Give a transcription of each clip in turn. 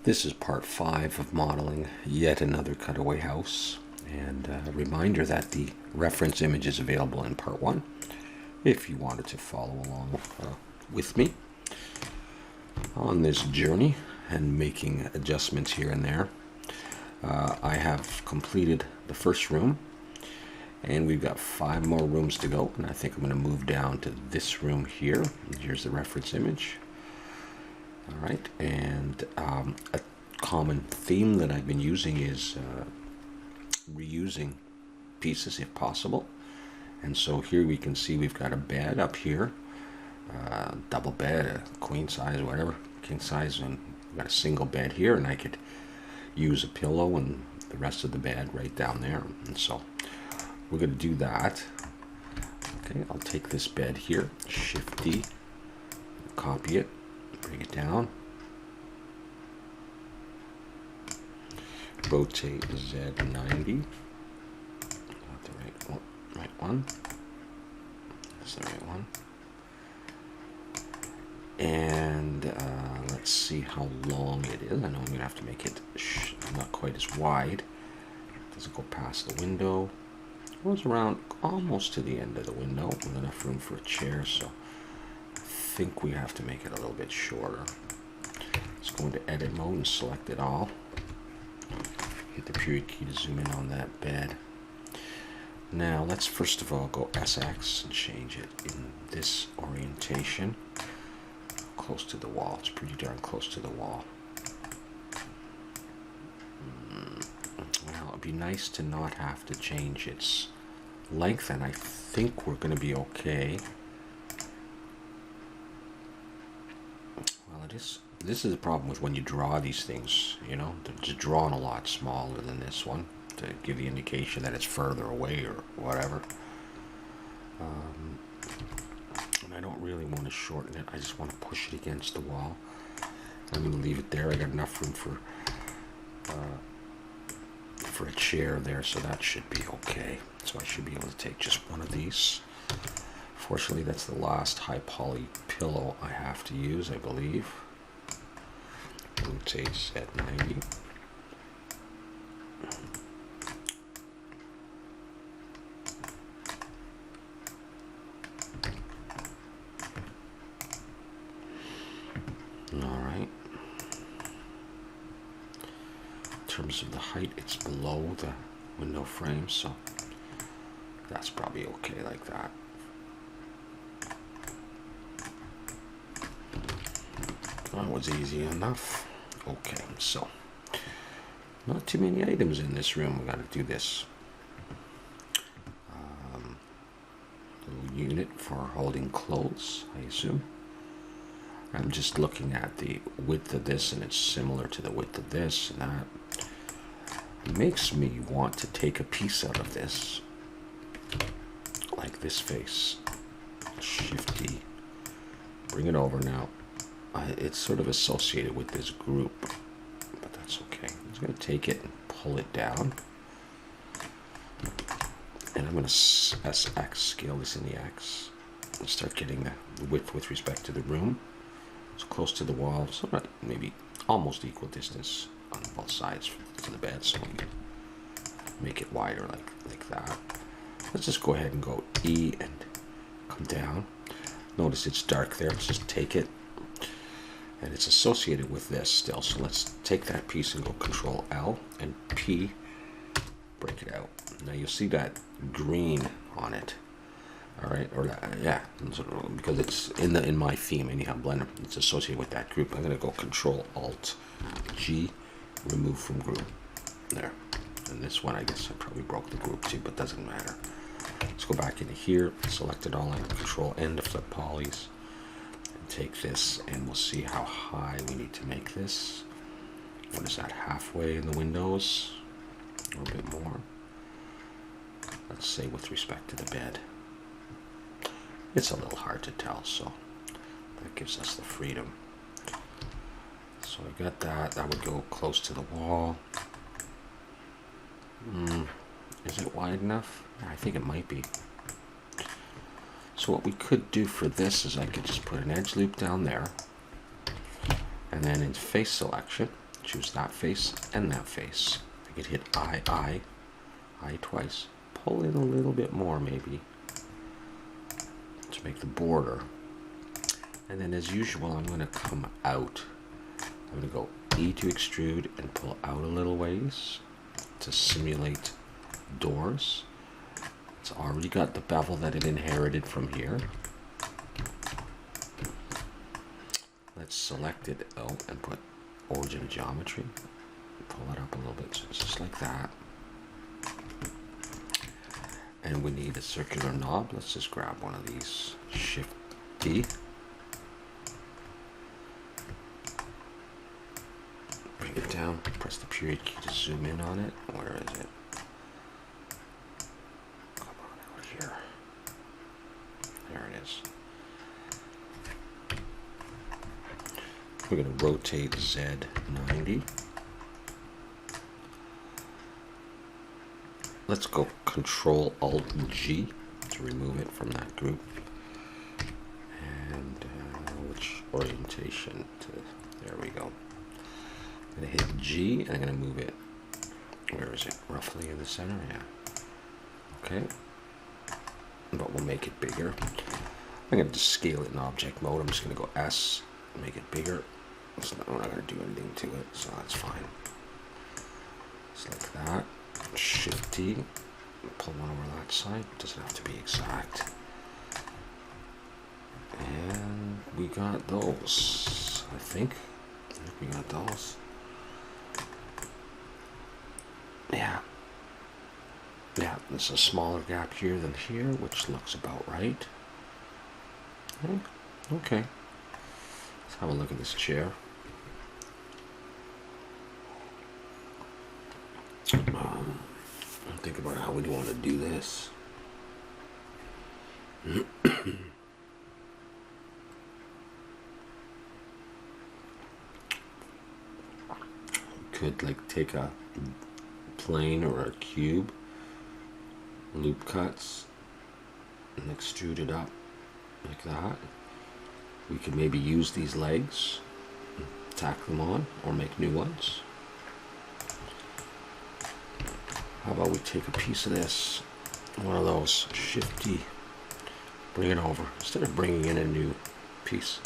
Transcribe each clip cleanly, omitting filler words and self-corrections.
This is part 5 of modeling yet another cutaway house, and a reminder that the reference image is available in part 1 if you wanted to follow along with me on this journey and making adjustments here and there. I have completed the first room, and we've got 5 more rooms to go, and I think I'm going to move down to this room here. Here's the reference image. All right, and a common theme that I've been using is reusing pieces if possible. And so here we can see we've got a bed up here, double bed, a queen size, whatever, king size, and we've got a single bed here, and I could use a pillow and the rest of the bed right down there. And so we're going to do that. Okay, I'll take this bed here, Shift D, copy it, bring it down, rotate Z90, not the right one, that's the right one, and let's see how long it is. I know I'm going to have to make it not quite as wide. Doesn't go past the window, goes around almost to the end of the window with enough room for a chair, so I think we have to make it a little bit shorter. Let's go into edit mode and select it all. Hit the period key to zoom in on that bed. Now let's first of all go SX and change it in this orientation, close to the wall. It's pretty darn close to the wall. Well, it'd be nice to not have to change its length, and I think we're going to be okay. Well, this is a problem with when you draw these things, you know, they're just drawn a lot smaller than this one to give the indication that it's further away or whatever. And I don't really want to shorten it. I just want to push it against the wall. I'm going to leave it there. I got enough room for a chair there, so that should be okay. So I should be able to take just one of these. Fortunately, that's the last high poly pillow I have to use, I believe. Rotate Z90. Alright. In terms of the height, it's below the window frame, so that's probably okay like that. That was easy enough. Okay, so not too many items in this room. We got to do this little unit for holding clothes, I assume. I'm just looking at the width of this, and it's similar to the width of this, and that makes me want to take a piece out of this, like this face. Shift D, bring it over now. It's sort of associated with this group, but that's okay. I'm just going to take it and pull it down, and I'm going to SX, scale this in the X, and start getting the width with respect to the room. It's close to the wall, so maybe almost equal distance on both sides to the bed, so we can make it wider like that. Let's just go ahead and go E and come down. Notice it's dark there. Let's just take it, and it's associated with this still, so let's take that piece and go Control L and P, break it out. Now you'll see that green on it. All right, or yeah, because it's in my theme anyhow, Blender, it's associated with that group. I'm going to go Control Alt G, remove from group. There. And this one, I guess I probably broke the group too, but doesn't matter. Let's go back into here, select it all, and Control N to flip polys. Take this, and we'll see how high we need to make this. What is that, halfway in the windows? A little bit more. Let's say with respect to the bed. It's a little hard to tell, so that gives us the freedom. So I got that. That would go close to the wall. Is it wide enough? I think it might be. So what we could do for this is I could just put an edge loop down there, and then in face selection, choose that face and that face. I could hit I twice. Pull in a little bit more maybe to make the border. And then as usual, I'm going to come out. I'm going to go E to extrude and pull out a little ways to simulate doors. It's already got the bevel that it inherited from here. Let's select it and put origin geometry. Pull it up a little bit, so it's just like that. And we need a circular knob. Let's just grab one of these. Shift D. Bring it down. Press the period key to zoom in on it. Where is it? Come on out here. There it is. We're going to rotate Z 90. Let's go Control Alt G to remove it from that group. And which orientation to, there we go. I'm going to hit G and I'm going to move it, where is it? Roughly in the center, yeah. Okay. But we'll make it bigger. I'm going to just scale it in object mode. I'm just going to go S, make it bigger. We're not going to do anything to it, so that's fine. Just like that. Shift T, pull one over that side. It doesn't have to be exact. And we got those. I think we got those. Yeah. Yeah, there's a smaller gap here than here, which looks about right. Okay. Let's have a look at this chair. Think about how we'd want to do this. Could like take a plane or a cube, loop cuts, and extrude it up like that. We could maybe use these legs, tack them on, or make new ones. How about we take a piece of this, one of those, Shift D, bring it over, instead of bringing in a new piece.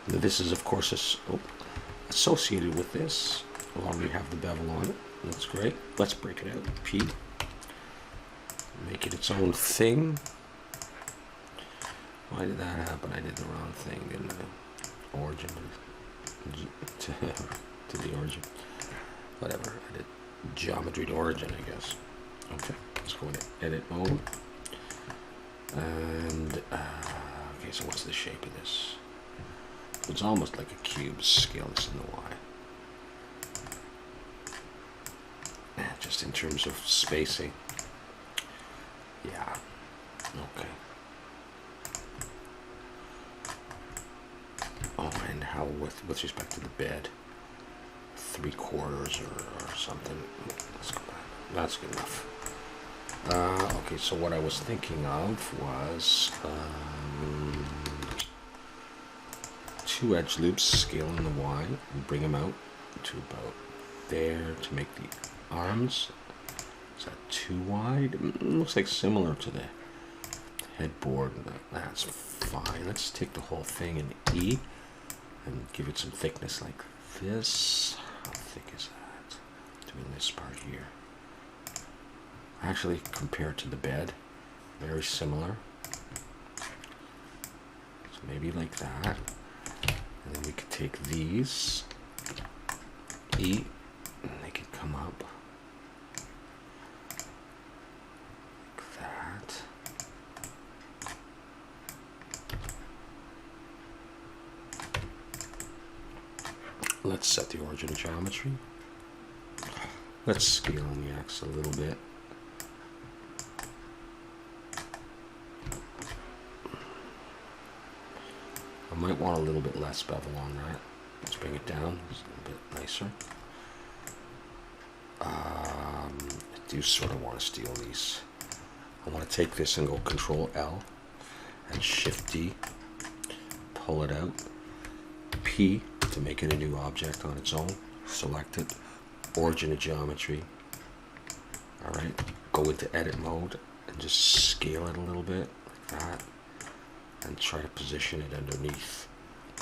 Now this is of course associated with this. We'll already have the bevel on it. That's great. Let's break it out. P. Make it its own thing. Why did that happen? I did the wrong thing, didn't I? Origin to the origin. Whatever. I did geometry to origin, I guess. Okay. Let's go into edit mode. And okay. So what's the shape of this? It's almost like a cube. Scale this in the Y. Just in terms of spacing. Yeah. Okay. Oh, and how with respect to the bed, 3/4 or something. Let's go back. That's good enough. Okay, so what I was thinking of was 2 edge loops, scaling the Y, and bring them out to about there to make the arms. Is that too wide? It looks like similar to the headboard. That's fine. Let's take the whole thing in E and give it some thickness like this. How thick is that? Doing this part here. Actually, compared to the bed, very similar. So maybe like that. And then we could take these, E, and they could come up like that. Let's set the origin geometry. Let's scale on the X a little bit. I might want a little bit less bevel on that. Let's bring it down. It's a little bit nicer. I do sort of want to steal these. I want to take this and go Control L and Shift D. Pull it out. P to make it a new object on its own. select it, origin of geometry. All right, go into edit mode and just scale it a little bit like that, and try to position it underneath.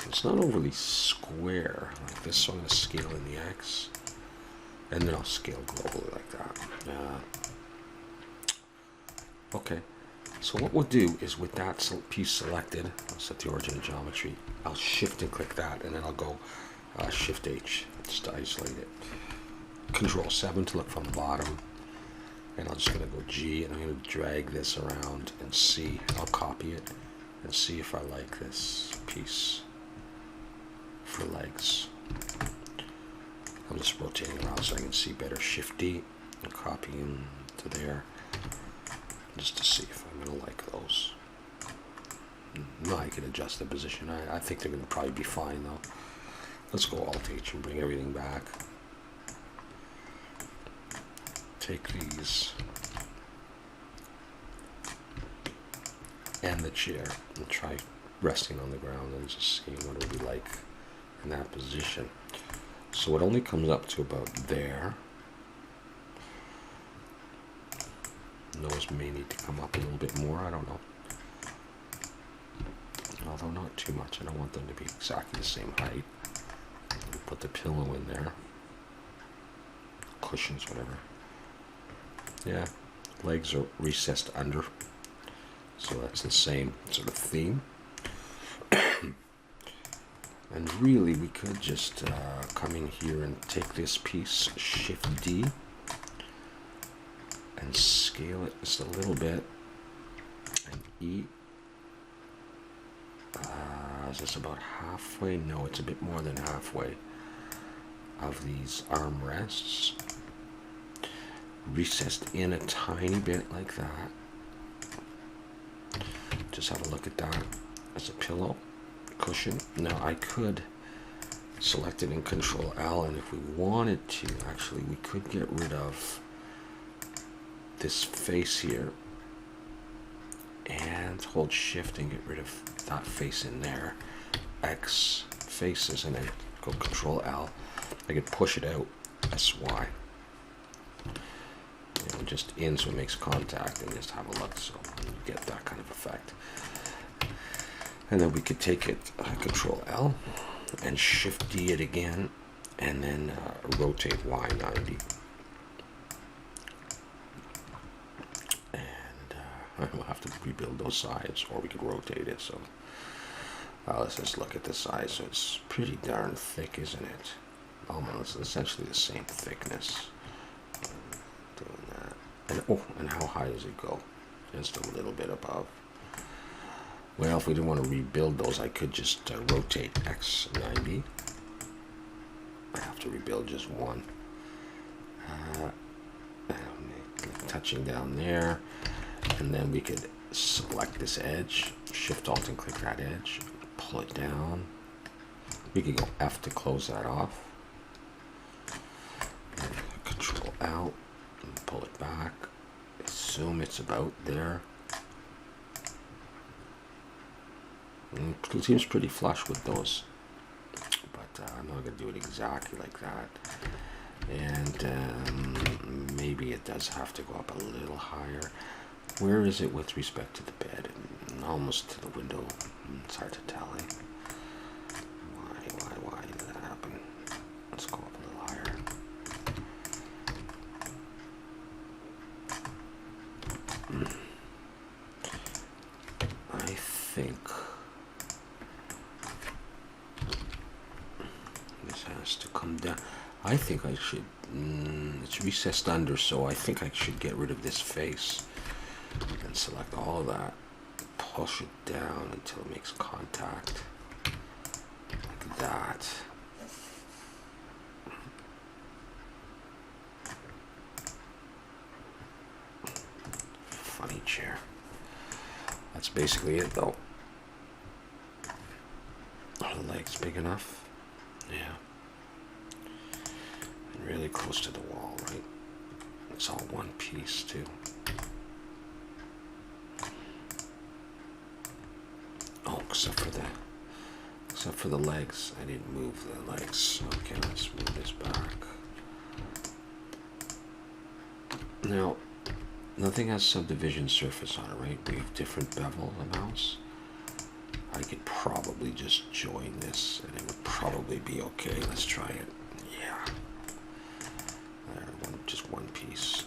It's not overly square like this, so I'm going to scale in the X, and then I'll scale globally like that. Okay, so what we'll do is with that piece selected, I'll set the origin of geometry, I'll shift and click that, and then I'll go shift H just to isolate it. Control 7 to look from the bottom, and I'm just going to go G, and I'm going to drag this around and see. I'll copy it and see if I like this piece for legs. I'm just rotating around so I can see better. Shift D and copy into there, just to see if I'm going to like those. No, I can adjust the position. I think they're going to probably be fine though. Let's go Alt H and bring everything back. Take these and the chair and try resting on the ground and just seeing what it would be like in that position. So it only comes up to about there. Nose may need to come up a little bit more, I don't know. Although not too much, I don't want them to be exactly the same height. Put the pillow in there. Cushions, whatever. Yeah, legs are recessed under. So that's the same sort of theme. And really, we could just come in here and take this piece, Shift D, and scale it just a little bit, and E. Is this about halfway? No, it's a bit more than halfway of these armrests. Recessed in a tiny bit like that. Just have a look at that as a pillow cushion. Now I could select it in Control L, and if we wanted to, actually we could get rid of this face here and hold Shift and get rid of that face in there. X faces, and then go Control L. I could push it out, SY. You know, just in so it makes contact, and just have a look so you get that kind of effect. And then we could take it, Control L, and Shift D it again, and then rotate Y 90. And we'll have to rebuild those sides, or we could rotate it. So let's just look at the size. So it's pretty darn thick, isn't it? Almost essentially the same thickness. Doing that. And oh, and how high does it go? Just a little bit above. Well, if we didn't want to rebuild those, I could just rotate X 90. I have to rebuild just one. Touching down there, and then we could select this edge, Shift Alt and click that edge, pull it down. We could go F to close that off. Control Out and pull it back. Assume it's about there. And it seems pretty flush with those, but I'm not going to do it exactly like that. And maybe it does have to go up a little higher. Where is it with respect to the bed? Almost to the window. It's hard to tell. Why did that happen? Let's go up a little higher. I think this has to come down. I think I should, it's recessed under, so I think I should get rid of this face and select all of that, push it down until it makes contact, like that. Funny chair. That's basically it though. Are the legs big enough? Yeah. Really close to the wall, right? It's all one piece too. Oh, except except for the legs. I didn't move the legs. Okay, let's move this back. Now, nothing has subdivision surface on it, right? We have different bevel amounts. I could probably just join this and it would probably be okay. Let's try it. Yeah. There, just one piece.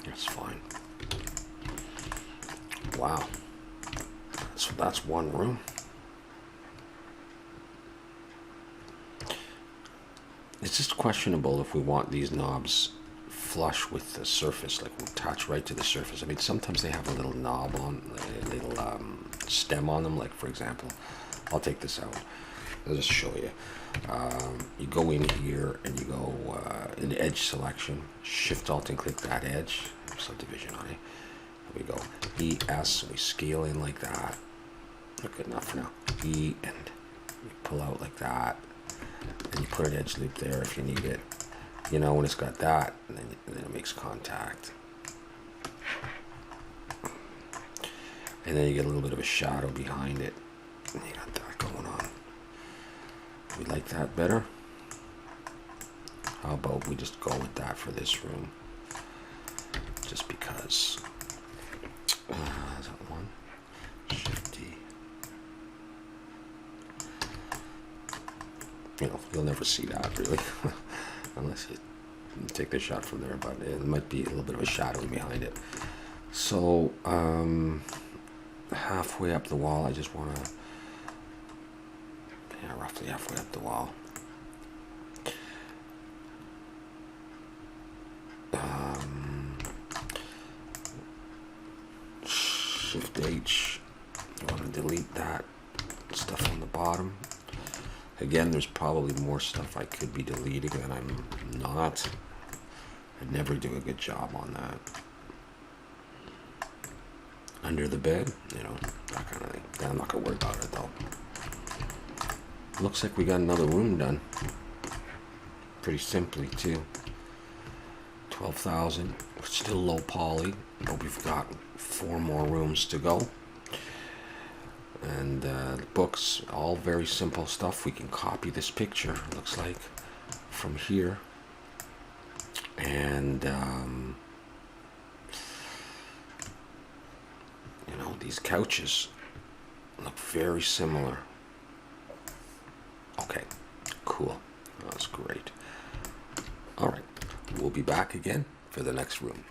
That's fine. Wow. So that's one room. It's just questionable if we want these knobs flush with the surface, like attach right to the surface. I mean, sometimes they have a little knob on, a little stem on them. Like, for example, I'll take this out. I'll just show you. You go in here and you go in edge selection, Shift Alt and click that edge, subdivision on it. There we go. E, S, we scale in like that. Not good enough for now. E, and you pull out like that. And you put an edge loop there if you need it. You know, when it's got that, and then it makes contact. And then you get a little bit of a shadow behind it. And you got that going on. We like that better. How about we just go with that for this room? Just because. Is that one? Shift D. You know, you'll never see that really, unless you take the shot from there, but it might be a little bit of a shadow behind it. So, halfway up the wall, I just want to, yeah, roughly halfway up the wall. Shift H, I want to delete that stuff on the bottom. Again, there's probably more stuff I could be deleting than I'm not. I'd never do a good job on that. Under the bed, you know, that kind of thing. I'm not going to worry about it, though. Looks like we got another room done. Pretty simply, too. 12,000. Still low poly, but we've got 4 more rooms to go. And books, all very simple stuff. We can copy this picture, looks like, from here. And, you know, these couches look very similar. Okay, cool. That's great. All right, we'll be back again for the next room.